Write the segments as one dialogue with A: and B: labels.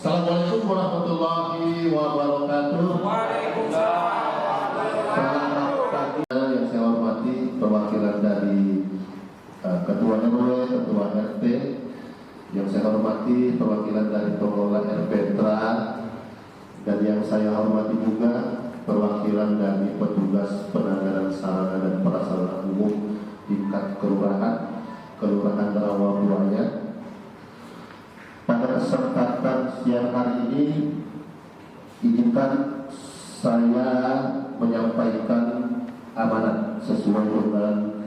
A: Assalamualaikum warahmatullahi wabarakatuh.
B: Waalaikumsalam.
A: Selamat pagi yang saya hormati perwakilan dari Ketua RW, Ketua RT, yang saya hormati perwakilan dari pengelola RPTRA, dan yang saya hormati juga perwakilan dari petugas penanganan sarana dan prasarana umum tingkat Kelurahan Rawabuaya. Pada kesempatan siang hari ini, izinkan saya menyampaikan amanat sesuai dengan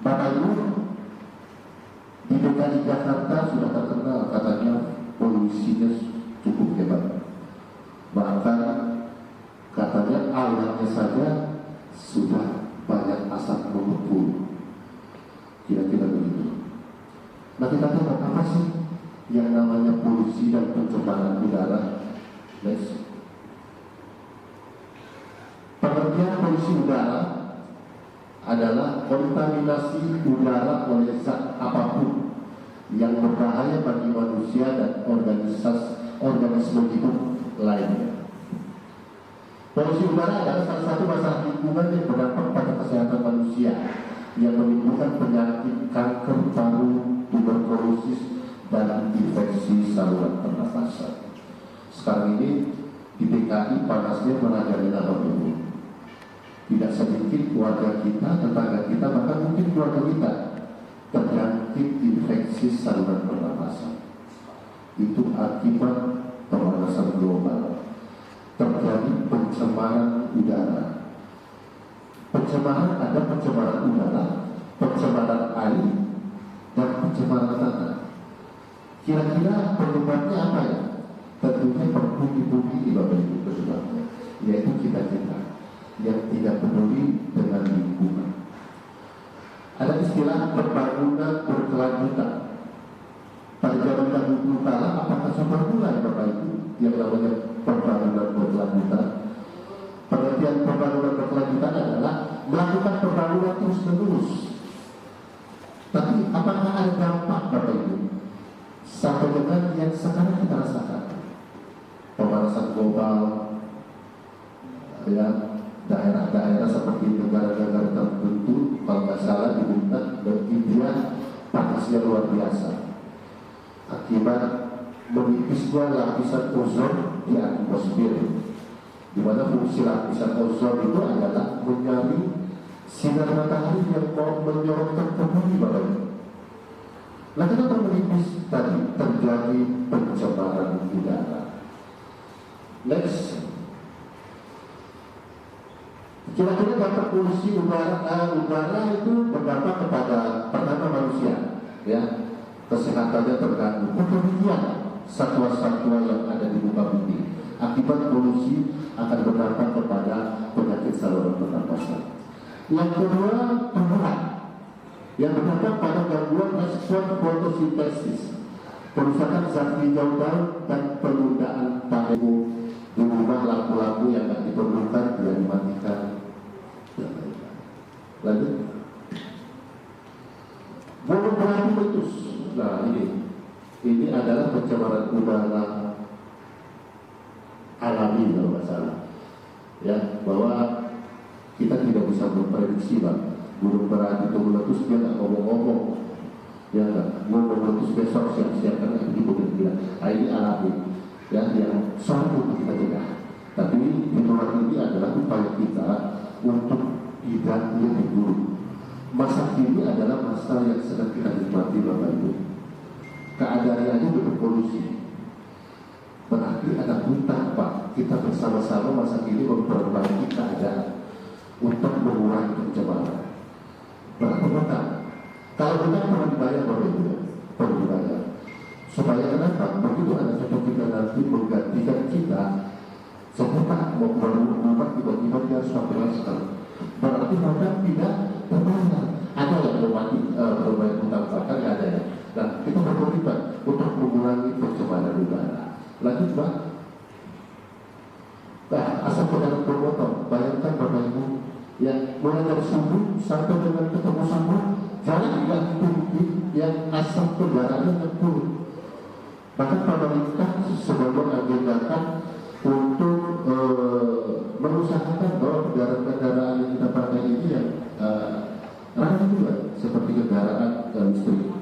A: Bapak Ibu. Di DKI Jakarta sudah terkenal katanya polusinya cukup hebat. Bahkan katanya awalnya saja sudah banyak asap mengepul. Kira-kira begitu. Nah, kita tahu apa sih yang namanya polusi dan pencemaran udara? Next. Pengertian polusi udara adalah kontaminasi udara oleh zat apapun yang berbahaya bagi manusia dan organisme hidup lainnya. Polusi udara adalah salah satu masalah lingkungan yang berdampak pada kesehatan manusia, yang menimbulkan penyakit kanker paru, tuberkulosis, dan infeksi saluran pernafasan. Sekarang ini di DKI panasnya merajalela Bapak Ibu. Tidak sedikit keluarga kita, tetangga kita, bahkan mungkin keluarga kita terjangkit infeksi saluran pernafasan. Itu akibat pemanasan global. Terjadi pencemaran udara. Pencemaran ada pencemaran udara, pencemaran air, dan pencemaran tanah. Kira-kira penyebabnya apa ya? Tentunya berbumi-bumi di Bapak Ibu penyebabnya, yaitu kita-kita yang tidak peduli dengan lingkungan. Ada istilah pembangunan berkelanjutan. Pada zaman dahulu kala, apakah sudah mulai Bapak Ibu yang namanya pembangunan berkelanjutan? Pengertian pembangunan berkelanjutan adalah melakukan pembangunan terus-menerus. Tapi apakah ada dampak Bapak Ibu sampai dengan yang sekarang kita rasakan? Pemanasan global, ya, daerah-daerah seperti negara-negara tertentu, kalau nggak salah di Butan dan India, panasnya luar biasa akibat menipisnya lapisan ozon di atmosfer, di mana fungsi lapisan ozon itu adalah menyaring sinar matahari yang mau menyorotkan ke bumi Bapak Ibu. Nah, kenapa menipis tadi? Terjadi pencemaran udara. Next. Kira-kira dampak polusi udara itu berdampak kepada pertama manusia, ya, kesehatannya terganggu. Kemudian satwa-satwa yang ada di muka bumi. Akibat polusi akan berdampak kepada penyakit saluran pernapasan. Yang kedua, tumbuhan yang berdampak pada gangguan respon fotosintesis, perusakan zat hijau daun, dan penundaan panen. Di rumah lampu-lampu yang tidak diperlukan tidak dimatikan. Lanjut. Gunung berapi meletus. Nah, ini adalah pencemaran udara alami kalau nggak salah. Ya, bahwa kita tidak bisa memprediksi Bang. Gunung berapi itu meletus, dia nggak ngomong-ngomong. Ya nggak, mau meletus besok siap-siap kan begitu kira-kira. Nah, ini alami. Ya, yang selalu kita cegah. Tapi itulah ini adalah upaya kita untuk tidak lebih buruk. Masa kini adalah masa yang sedang kita nikmati Bapak Ibu. Keadaannya berpolusi. Berarti ada hutang Pak. Kita bersama-sama masa kini memperbaiki keadaan untuk mengurangi pencemaran. Berapa hutang? Kalau hutang perlu dibayar Bapak Ibu, perlu dibayar. Supaya kenapa? Begitu ada satu kita nanti menggantikan kita, seputar mau keluar rumah tiba-tiba dia harus transfer. Berarti hutang tidak terbayar. Ada yang berbayar hutang bahkan nggak ada ya. Nah, kita berkomitmen untuk mengurangi pencemaran udara. Lanjut Pak. Nah, asap kendaraan bermotor, bayangkan Bapak Ibu, yang mulai dari subuh sampai dengan ketemu subuh, jalan tidak tinggi, yang asap kendaraannya 60. Maka pemerintah sebagai agendakan untuk mengusahakan bahwa kendaraan yang kita pakai ini yang ramah juga seperti kendaraan listrik.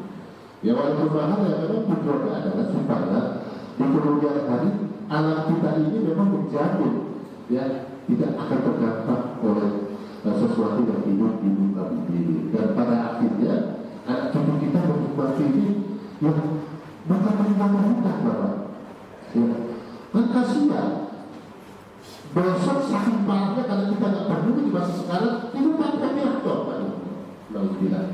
A: Ya walaupun mahal ya memang tujuannya adalah supaya di kemudian hari alam kita ini memang menjamin ya tidak akan terdampak oleh sesuatu yang hidup di muka bumi ini. Dan pada akhirnya anak cucu kita menikmati ini yang bukan meninggalkan hutan, Bapak. Ya. Kan kasihan. Besok saking parahnya kalau kita nggak peduli di masa sekarang, itu tanpa reaktor, Pak. Alhamdulillah.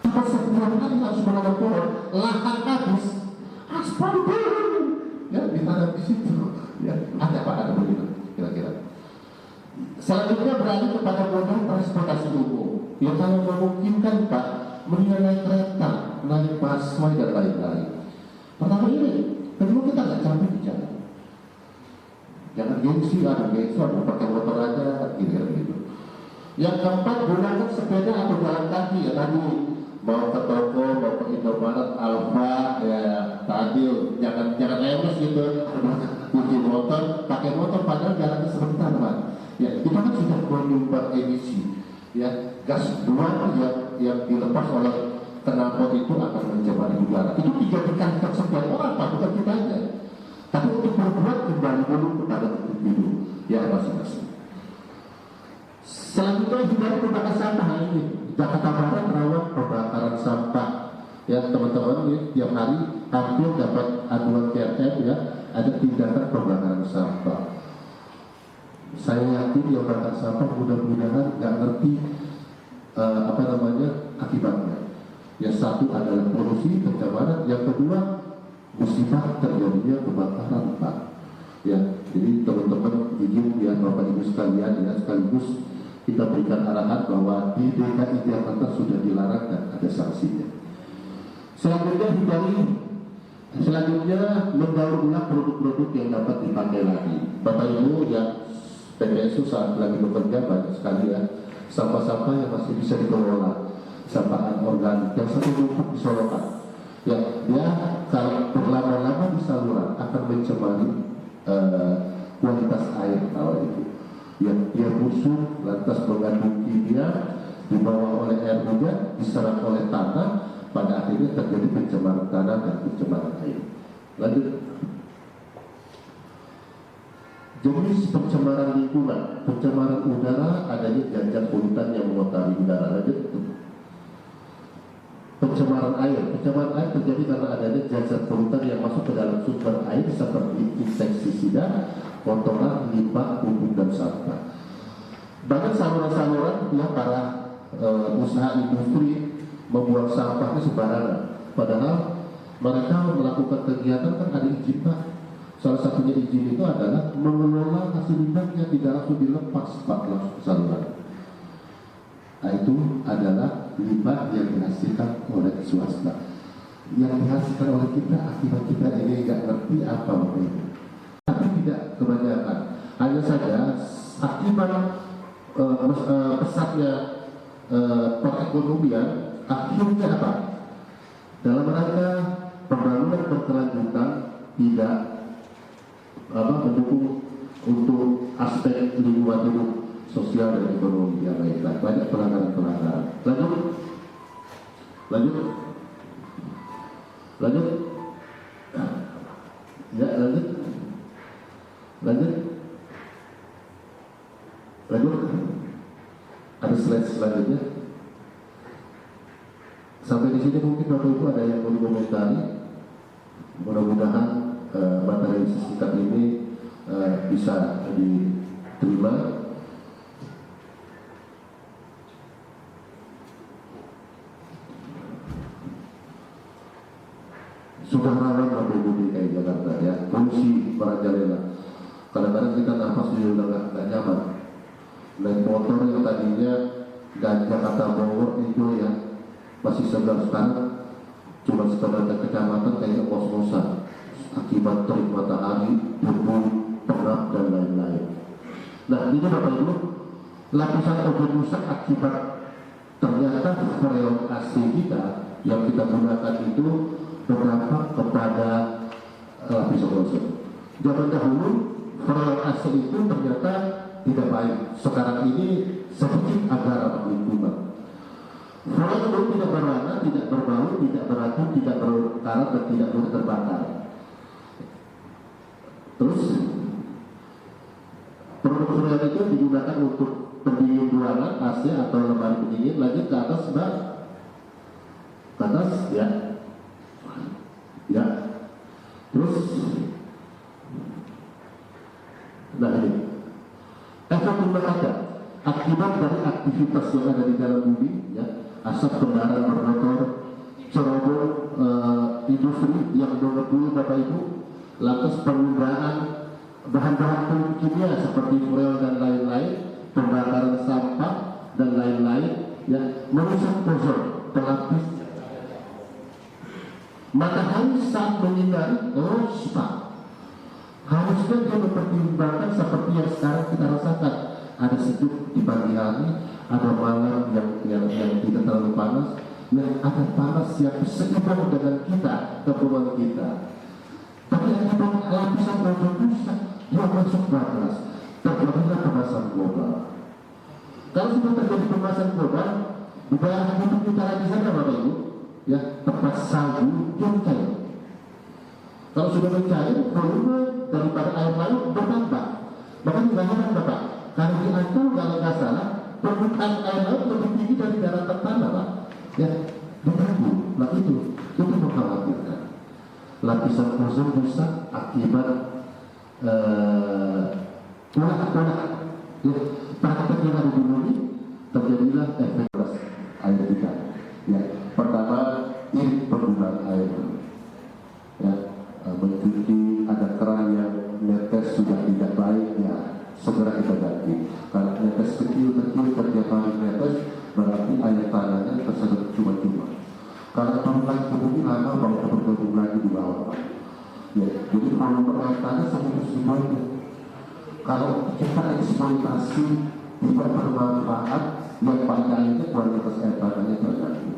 A: Apa setiap kali harus menanam pohon, lahan habis, aspal turun, ya ditanam di situ. Ya, ada Pak, ada begitu kira-kira. Selanjutnya beralih kepada moda transportasi umum. Ya kalau memungkinkan Pak, mendingan naik kereta, naik busway dan lain-lain. Pertama ini, kedua kita nggak capek di jalan. Jangan gengsi, ada pakai motor aja, gitu. Yang keempat, gunakan sepeda atau jalan kaki ya tadi. Mau ke toko, mau ke Indomaret, Alfa, ya tadi jangan lemes gitu. Kunci motor, pakai motor padahal jalannya sebentar Pak. Ya kita kan sudah menyumbang emisi. Ya gas buang yang dilepas oleh knalpot itu akan mencemari udara. Itu dijadikan setiap orang Pak, bukan kita aja. Tapi untuk berbuat kembali dulu kepada individu ya masing-masing. Selanjutnya hindari pembakaran sampah ini. Jakarta Barat rawan pembakaran sampah. Ya teman-teman ini tiap hari hampir dapat aduan TRM ya ada tindakan pembakaran sampah. Saya yakin yang bakar sampah mudah-mudahan nggak ngerti akibatnya. Yang satu adalah polusi pencemaran, yang kedua musibah terjadinya kebakaran Pak. Ya, jadi teman-teman izin ya Bapak Ibu sekalian ya sekaligus kita berikan arahan bahwa di DKI Jakarta sudah dilarang dan ada sanksinya. Selanjutnya mendaur ulang produk-produk yang dapat dipakai lagi. Bapak Ibu yang PPSU saat lagi bekerja banyak sekali ya sampah-sampah yang masih bisa dikelola, sampah organik yang satu numpuk di Solokan. Ya, dia kalau berlama-lama di saluran akan mencemari kualitas air bawah itu. Yang dia busuk lantas mengandung kimia dibawa oleh air hujan diserap oleh tanah, pada akhirnya terjadi pencemaran tanah dan pencemaran air. Lanjut. Jenis pencemaran lingkungan, pencemaran udara adanya zat polutan yang mengotori udara. Lanjut. Pencemaran air terjadi karena adanya zat polutan yang masuk ke dalam sumber air seperti insektisida, kotoran, limbah, pupuk dan sampah. Bahkan saluran-saluran ya para usaha industri membuang sampahnya sembarangan. Padahal mereka melakukan kegiatan kan ada izin Pak. Salah satunya izin itu adalah mengelola hasil limbahnya tidak langsung dilepas Pak langsung ke saluran. Nah, itu adalah limbah yang dihasilkan oleh swasta. Yang dihasilkan oleh kita akibat kita ini nggak ngerti apa Bapak Ibu. Tapi tidak kebanyakan. Hanya saja akibat pesatnya perekonomian akhirnya apa? Dalam rangka pembangunan berkelanjutan tidak mendukung untuk aspek lingkungan hidup, sosial dan ekonomi yang lain. Banyak pelanggaran. Lanjut. Ya, lanjut. Ada slide selanjutnya. Sampai di sini mungkin Bapak Ibu ada yang mau dikomentari. Mudah-mudahan materi singkat ini bisa diterima. Sudah rawan Bapak Ibu di DKI Jakarta ya, polusi merajalela. Kadang-kadang kita nafas juga udah nggak nyaman. Naik motor yang tadinya dari Jakarta Bogor itu ya masih segar, sekarang cuma sekedar kecamatan kayak kos-kosan akibat terik matahari, debu, pengap dan lain-lain. Nah ini Bapak Ibu, lapisan ozon rusak akibat ternyata freon AC kita yang kita gunakan itu berdampak kepada lapisan ozon. Zaman dahulu freon AC itu ternyata tidak baik. Sekarang ini sedikit agak ramah lingkungan. Freon itu tidak berwarna, tidak berbau, tidak beracun, tidak berkarat, dan tidak boleh terbakar. Terus produk freon itu digunakan untuk pendingin ruangan, AC atau lemari pendingin. Lanjut ke atas, Mbak. Ke atas, ya. Ya. Terus, nah ini efek rumah kaca akibat dari aktivitas yang ada di dalam bumi, ya, asap kendaraan bermotor, cerobong industri yang mengepul Bapak Ibu, lantas penggunaan bahan-bahan kimia seperti freon dan lain-lain, pembakaran sampah dan lain-lain, ya, merusak ozon pelapis. Matahari saat menyinari, harusnya dia mempertimbangkan seperti yang sekarang kita rasakan. Ada sejuk di pagi hari, ada malam yang tidak terlalu panas, yang ada panas yang seimbang dengan kita, keperluan kita. Tapi akibat lapisan ozon rusak, dia masuk batas, terjadilah pemanasan global. Kalau sudah terjadi pemanasan global, di daerah kutub utara di sana, Bapak Ibu, ya, tempat salju dia mencair. Kalau sudah mencair, volume daripada air laut bertambah. Bahkan tidak heran Bapak, karena di Ancol kalau nggak salah, permukaan air laut lebih tinggi dari daratan tanah, Pak. Ya, ditunggu. Nah itu mengkhawatirkan. Lapisan ozon rusak akibat ulah-ulah, ya, praktek yang ada di bumi, terjadilah efek air kita. Ya, pertama ini penggunaan air, ya, mencuci, ada keran yang netes sudah tidak baik, ya segera kita ganti. Kalau netes kecil-kecil setiap hari netes, berarti air tanahnya tersedot cuma-cuma. Kalau turun lagi ke bumi lama, baru bergabung lagi di bawah. Ya, jadi volume air tanah semuanya. Kalau kita eksploitasi tidak bermanfaat, yang pada akhirnya kualitas air tanahnya terganggu.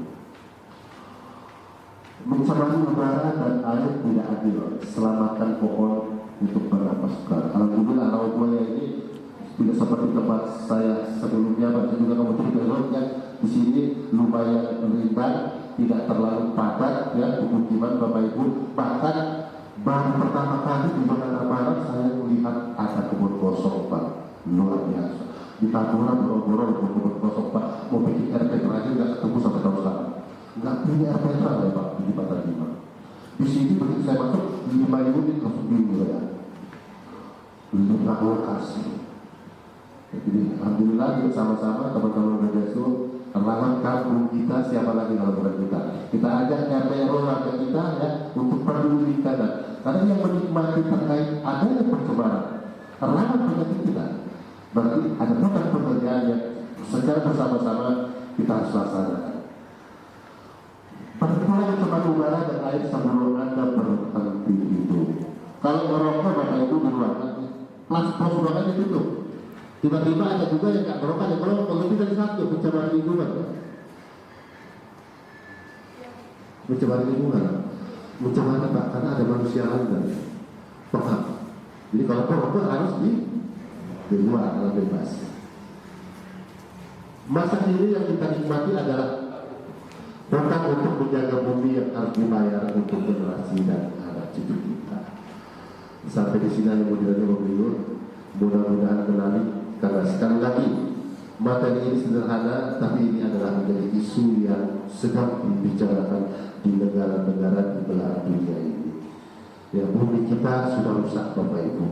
A: Mencemari udara dan air tidak adil. Selamatkan pohon untuk bernapas segar. Alhamdulillah Laut Buaya ini tidak seperti tempat saya sebelumnya. Baca juga kamu cerita di sini lumayan ringan, tidak terlalu padat, ya, pemukiman Bapak Ibu. Bahkan baru pertama kali di Jakarta Barat saya melihat ada kebun kosong, Pak, luar biasa. Di Tagora boro-boro kebun kosong, Pak, mau bikin RP aja nggak ketemu sampai tahun sekarang. Nggak punya RPK ya Pak di Pasar Lima. Di sini begitu saya masuk 5 unit langsung bingung ya. 5 lokasi. Jadi alhamdulillah kita sama-sama teman-teman Bedesu relawan kampung kita, siapa lagi kalau bukan kita. Kita ajak RT warga kita, ya, untuk peduli karena yang menikmati terkait adanya pencemaran relawan penyakit kita. Berarti ada program pekerjaan yang secara bersama-sama kita harus laksanakan. Perkumpulan tempat udara dan air sebelum Anda berhenti itu. Kalau merokok Bapak Ibu di ruangan, plas ruangannya tutup. Tiba-tiba ada juga yang nggak merokok, yang merokok lebih dari satu, pencemaran lingkungan. Pencemaran lingkungan, mencemari Pak, karena ada manusia lain. Paham? Jadi kalau merokok harus di luar, dalam bebas. Masa kini yang kita nikmati adalah bukan untuk menjaga bumi yang harus dibayar untuk generasi dan anak cucu kita. Sampai di sini yang mudah-mudahan mudah-mudahan menarik, karena sekali lagi materi ini sederhana, tapi ini adalah menjadi isu yang sedang dibicarakan di negara-negara di belahan dunia ini. Ya, bumi kita sudah rusak Bapak Ibu.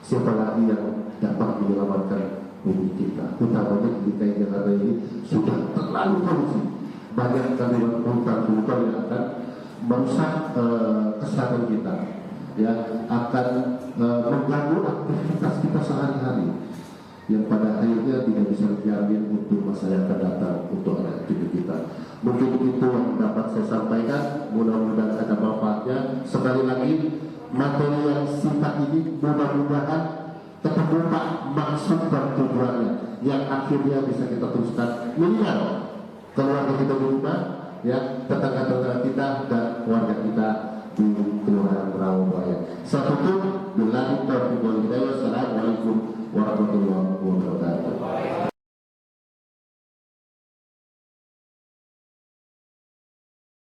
A: Siapa lagi yang dapat menyelamatkan bumi kita? Utamanya di DKI Jakarta ini sudah terlalu korupsi. Banyak kandungan hutan yang akan merusak kesehatan kita, ya, akan mengganggu aktivitas kita sehari-hari, yang pada akhirnya tidak bisa dijamin untuk masa yang akan datang untuk anak cucu kita. Mungkin itu yang dapat saya sampaikan. Mudah-mudahan ada manfaatnya. Sekali lagi, materi yang singkat ini mudah-mudahan ketemu Pak maksud dan tujuannya, yang akhirnya bisa kita teruskan minimal keluarga kita di rumah, ya, tetangga-tetangga kita dan